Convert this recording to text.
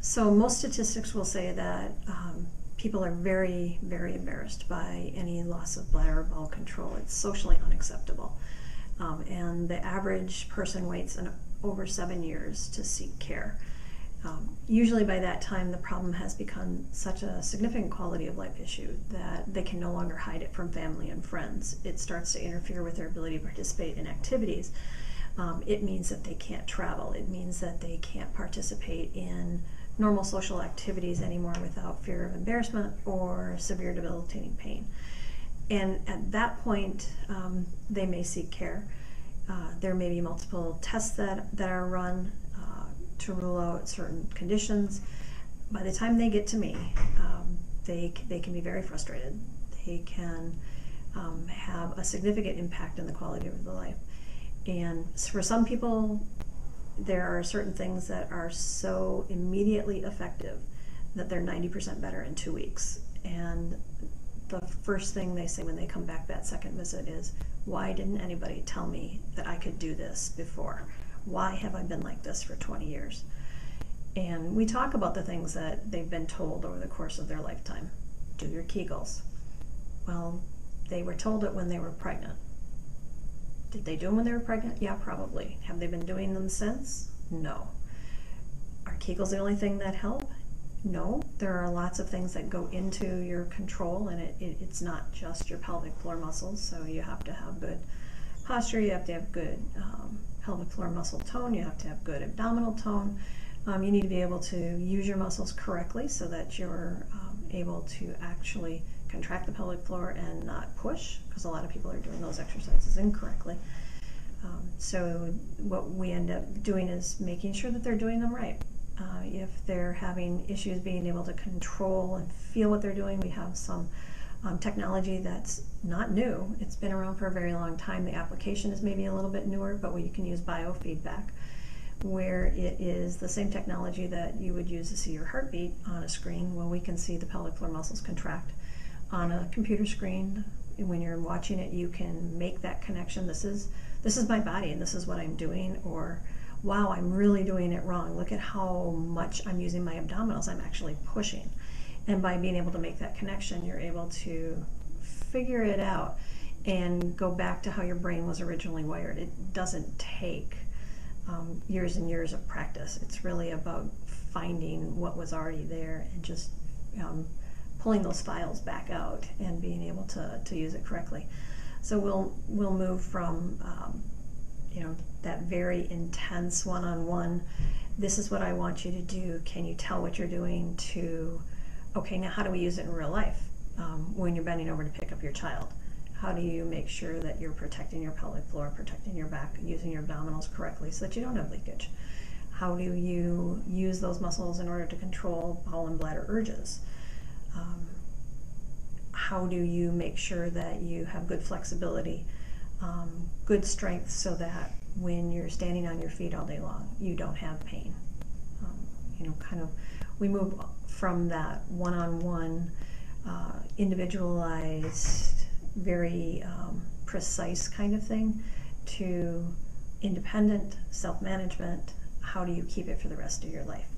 So most statistics will say that people are very, very embarrassed by any loss of bladder or bowel control. It's socially unacceptable. And the average person waits over 7 years to seek care. Usually by that time the problem has become such a significant quality of life issue that they can no longer hide it from family and friends. It starts to interfere with their ability to participate in activities. It means that they can't travel. It means that they can't participate in normal social activities anymore without fear of embarrassment or severe debilitating pain. And at that point, they may seek care. There may be multiple tests that are run to rule out certain conditions. By the time they get to me, they can be very frustrated. They can have a significant impact on the quality of their life. And for some people, there are certain things that are so immediately effective that they're 90% better in 2 weeks. And the first thing they say when they come back that second visit is, why didn't anybody tell me that I could do this before? Why have I been like this for 20 years? And we talk about the things that they've been told over the course of their lifetime. Do your Kegels. Well, they were told it when they were pregnant. Did they do them when they were pregnant? Yeah, probably. Have they been doing them since? No. Are Kegels the only thing that help? No. There are lots of things that go into your control, and it's not just your pelvic floor muscles. So you have to have good posture, you have to have good pelvic floor muscle tone, you have to have good abdominal tone. You need to be able to use your muscles correctly so that you're able to actually contract the pelvic floor and not push, because a lot of people are doing those exercises incorrectly. So what we end up doing is making sure that they're doing them right. If they're having issues being able to control and feel what they're doing, we have some technology that's not new. It's been around for a very long time. The application is maybe a little bit newer, but you can use biofeedback, where it is the same technology that you would use to see your heartbeat on a screen. Well, we can see the pelvic floor muscles contract on a computer screen. When you're watching it, you can make that connection. This is my body and this is what I'm doing, or wow, I'm really doing it wrong. Look at how much I'm using my abdominals. I'm actually pushing. And by being able to make that connection, you're able to figure it out and go back to how your brain was originally wired. It doesn't take years and years of practice. It's really about finding what was already there and just pulling those files back out and being able to use it correctly. So we'll move from that very intense one-on-one, this is what I want you to do, can you tell what you're doing, to okay, now how do we use it in real life? When you're bending over to pick up your child, how do you make sure that you're protecting your pelvic floor, protecting your back, using your abdominals correctly so that you don't have leakage? How do you use those muscles in order to control bowel and bladder urges? How do you make sure that you have good flexibility, good strength, so that when you're standing on your feet all day long, you don't have pain? We move from that one-on-one, individualized, very precise kind of thing to independent self-management. How do you keep it for the rest of your life?